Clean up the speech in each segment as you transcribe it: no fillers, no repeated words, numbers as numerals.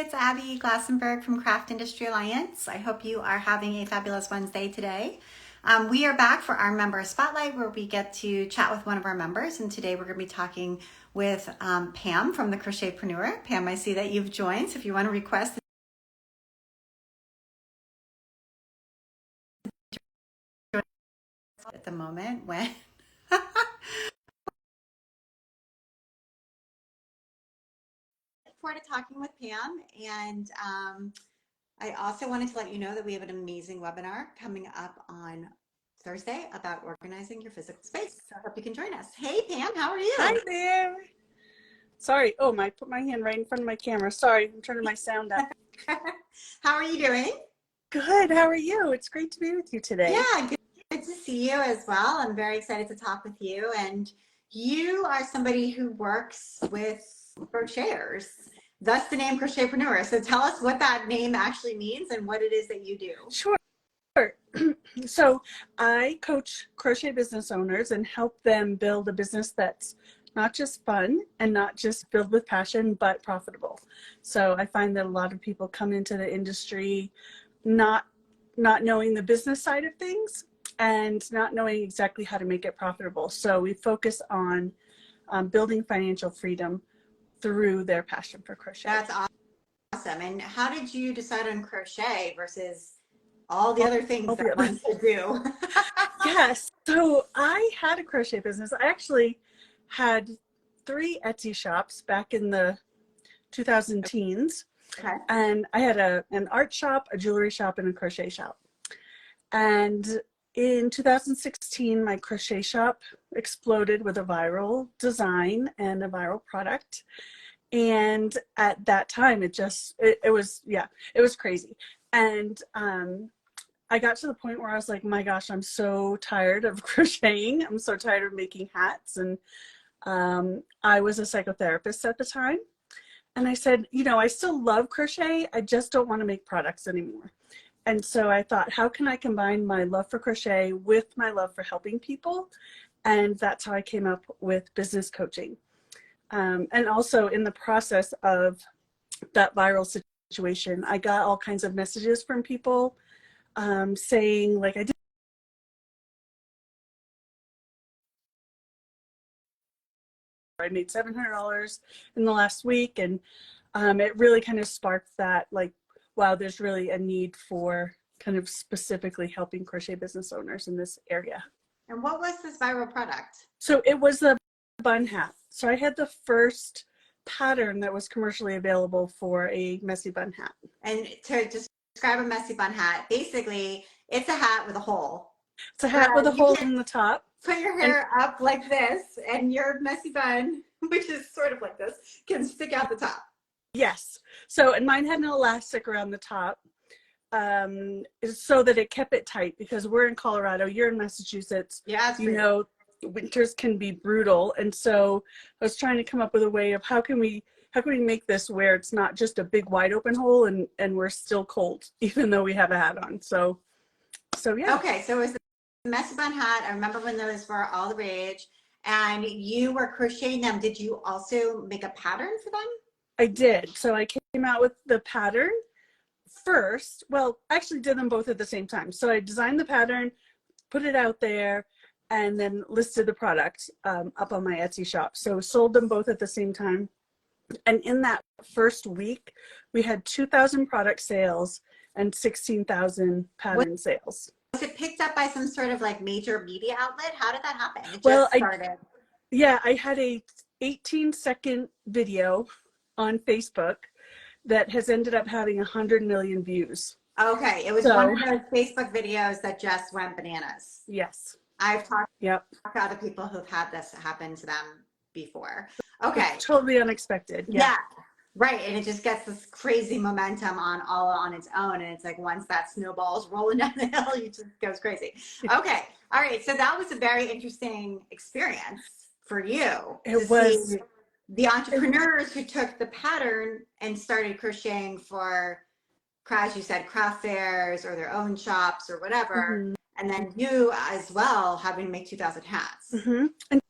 it's Abby Glassenberg from Craft Industry Alliance. I hope you are having a fabulous Wednesday today. We are back for our member spotlight where we get to chat with one of our members, and today we're going to be talking with Pam from the Crochetpreneur. Pam, I see that you've joined, so if you want to request at the moment when forward to talking with Pam, and I also wanted to let you know that we have an amazing webinar coming up on Thursday about organizing your physical space. So I hope you can join us. Hey Pam, how are you? Hi there. Sorry. Oh, I put my hand right in front of my camera. Sorry, I'm turning my sound up. How are you doing? Good. How are you? It's great to be with you today. Yeah, good to see you as well. I'm very excited to talk with you. And you are somebody who works with crocheters. Thus the name Crochetpreneur. So tell us what that name actually means and what it is that you do. Sure. So I coach crochet business owners and help them build a business that's not just fun and not just filled with passion, but profitable. So I find that a lot of people come into the industry not knowing the business side of things and not knowing exactly how to make it profitable. So we focus on building financial freedom through their passion for crochet. That's awesome. And how did you decide on crochet versus all the other things that one could do? Yes. So I had a crochet business. I actually had 3 Etsy shops back in the 2000 teens. Okay. And I had an art shop, a jewelry shop, and a crochet shop. And in 2016, my crochet shop exploded with a viral design and a viral product. And at that time, it was crazy. And I got to the point where I was like, my gosh, I'm so tired of crocheting. I'm so tired of making hats. And I was a psychotherapist at the time. And I said, I still love crochet. I just don't want to make products anymore. And so I thought, how can I combine my love for crochet with my love for helping people? And that's how I came up with business coaching. And also in the process of that viral situation, I got all kinds of messages from people saying, like, I made $700 in the last week. And it really kind of sparked that, like, wow, there's really a need for kind of specifically helping crochet business owners in this area. And what was this viral product? So it was the bun hat. So I had the first pattern that was commercially available for a messy bun hat. And to just describe a messy bun hat, basically it's a hat with a hole. It's a hat with a hole in the top. Put your hair up like this and your messy bun, which is sort of like this, can stick out the top. Yes. So, and mine had an elastic around the top so that it kept it tight, because we're in Colorado, you're in Massachusetts. Yeah, winters can be brutal. And so I was trying to come up with a way of how can we make this where it's not just a big wide open hole and we're still cold, even though we have a hat on. So yeah. Okay. So it was the messy bun hat. I remember when those were all the rage and you were crocheting them. Did you also make a pattern for them? I did. So I came out with the pattern first. Well, I actually did them both at the same time. So I designed the pattern, put it out there, and then listed the product up on my Etsy shop. So sold them both at the same time. And in that first week, we had 2,000 product sales and 16,000 pattern sales. Was it picked up by some sort of like major media outlet? How did that happen? It just started. I had a 18-second video on Facebook that has ended up having 100 million views. Okay, it was one of those Facebook videos that just went bananas. Yes. I've talked to other people who've had this happen to them before. Okay. It's totally unexpected. Yeah. Right. And it just gets this crazy momentum on its own. And it's like once that snowball's rolling down the hill, it just goes crazy. Okay. All right. So that was a very interesting experience for you. It was. The entrepreneurs who took the pattern and started crocheting for, as you said, craft fairs or their own shops or whatever. Mm-hmm. And then you as well having to make 2,000 hats. Mm-hmm. And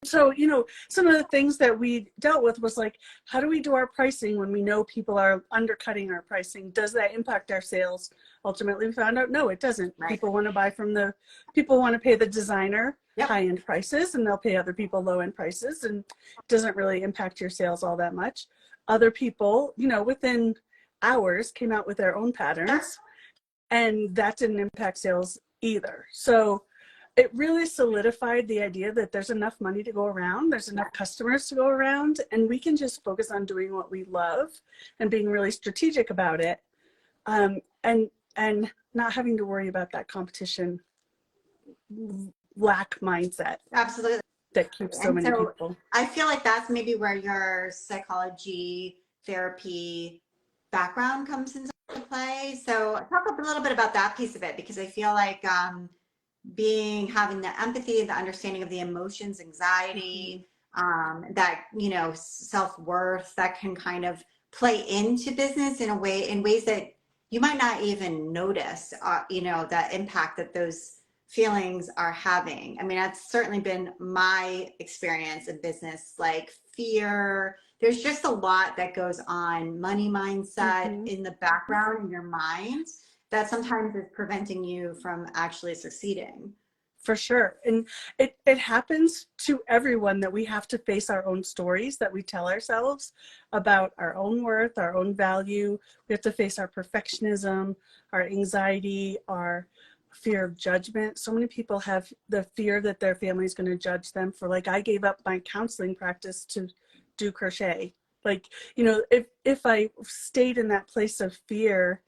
so, you know, some of the things that we dealt with was like, how do we do our pricing when we know people are undercutting our pricing? Does that impact our sales? Ultimately, we found out, no, it doesn't. Right. People want to buy from people want to pay the designer Yep. high-end prices, and they'll pay other people low-end prices, and it doesn't really impact your sales all that much. Other people, you know, within hours came out with their own patterns, and that didn't impact sales either. So it really solidified the idea that there's enough money to go around, there's enough customers to go around, and we can just focus on doing what we love and being really strategic about it, and not having to worry about that competition lack mindset. Absolutely. That keeps so many people. I feel like that's maybe where your psychology therapy background comes into play. So talk a little bit about that piece of it, because I feel like having the empathy, the understanding of the emotions, anxiety, that, you know, self-worth that can kind of play into business in ways that you might not even notice, you know, the impact that those feelings are having. I mean, that's certainly been my experience in business, like fear. There's just a lot that goes on, money mindset in the background in your mind that sometimes is preventing you from actually succeeding. For sure. And it happens to everyone that we have to face our own stories that we tell ourselves about our own worth, our own value. We have to face our perfectionism, our anxiety, our fear of judgment. So many people have the fear that their family is going to judge them for, like, I gave up my counseling practice to do crochet. Like, you know, if I stayed in that place of fear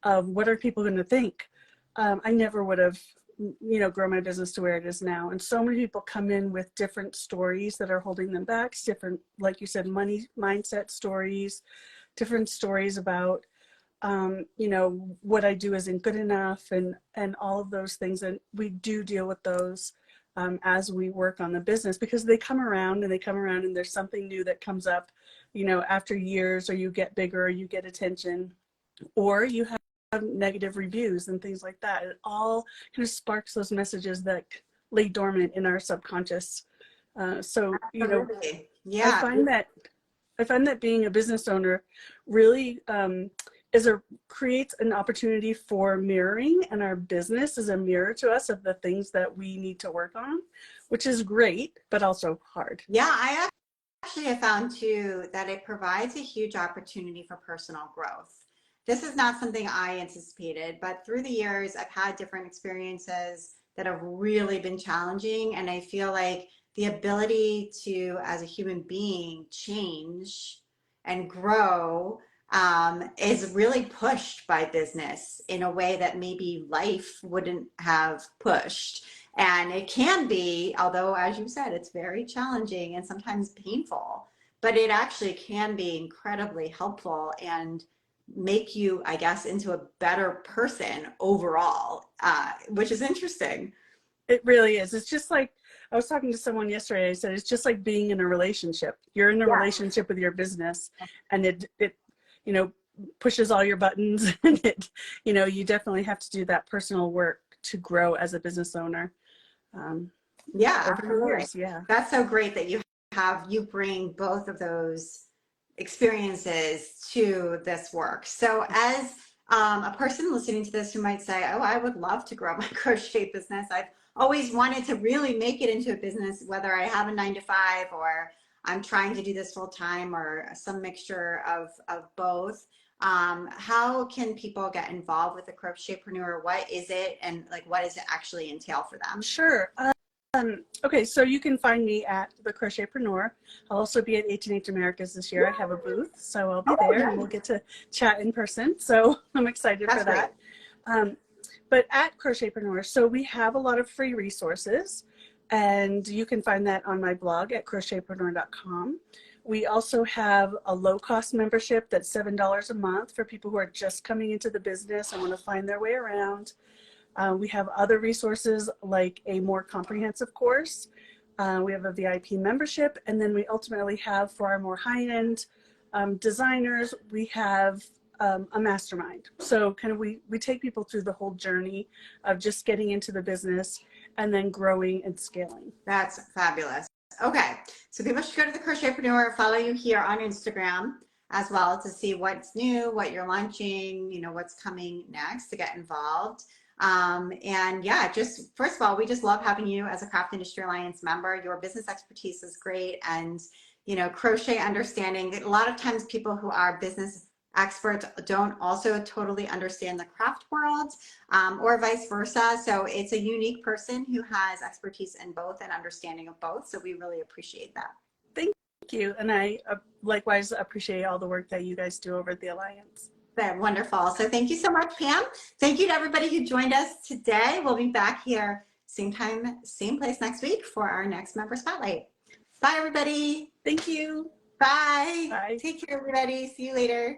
of what are people going to think, I never would have, you know, grown my business to where it is now. And so many people come in with different stories that are holding them back, different, like you said, money mindset stories, different stories about, you know, what I do isn't good enough, and all of those things. And we do deal with those as we work on the business, because they come around and there's something new that comes up, you know, after years, or you get bigger, or you get attention, or you have negative reviews and things like that. It all kind of sparks those messages that lay dormant in our subconscious. So, you know, yeah, I find that being a business owner really creates an opportunity for mirroring, and our business is a mirror to us of the things that we need to work on, which is great, but also hard. Yeah, I actually have found too that it provides a huge opportunity for personal growth. This is not something I anticipated, but through the years, I've had different experiences that have really been challenging. And I feel like the ability to, as a human being, change and grow is really pushed by business in a way that maybe life wouldn't have pushed. And it can be, although, as you said, it's very challenging and sometimes painful, but it actually can be incredibly helpful and make you, I guess, into a better person overall, which is interesting. It really is. It's just like, I was talking to someone yesterday, I said, it's just like being in a relationship. You're in a relationship with your business, and it, you know, pushes all your buttons, and it, you know, you definitely have to do that personal work to grow as a business owner. Yeah, over the years. Yeah. That's so great that you bring both of those experiences to this work. So as a person listening to this who might say, oh, I would love to grow my crochet business. I've always wanted to really make it into a business, whether I have a 9-to-5 or I'm trying to do this full time, or some mixture of both. How can people get involved with the Crochetpreneur? What is it, and like, what does it actually entail for them? Sure. Okay, so you can find me at the Crochetpreneur. I'll also be at 18H Americas this year. I have a booth, so I'll be there, and we'll get to chat in person. So I'm excited for that. But at Crochetpreneur, so we have a lot of free resources, and you can find that on my blog at crochetpreneur.com. We also have a low-cost membership that's $7 a month for people who are just coming into the business and want to find their way around. We have other resources like a more comprehensive course. We have a VIP membership, and then we ultimately have, for our more high-end designers, we have a mastermind. So kind of we take people through the whole journey of just getting into the business and then growing and scaling. That's fabulous. Okay, so people should go to the Crochetpreneur, follow you here on Instagram as well to see what's new, what you're launching, you know, what's coming next to get involved. And yeah, just first of all, we just love having you as a Craft Industry Alliance member. Your business expertise is great, and you know, crochet understanding. A lot of times, people who are business experts don't also totally understand the craft world, or vice versa. So it's a unique person who has expertise in both and understanding of both. So we really appreciate that. Thank you. And I likewise appreciate all the work that you guys do over at the Alliance. Very wonderful. So thank you so much, Pam. Thank you to everybody who joined us today. We'll be back here same time, same place next week for our next member spotlight. Bye, everybody. Thank you. Bye. Bye. Take care, everybody. See you later.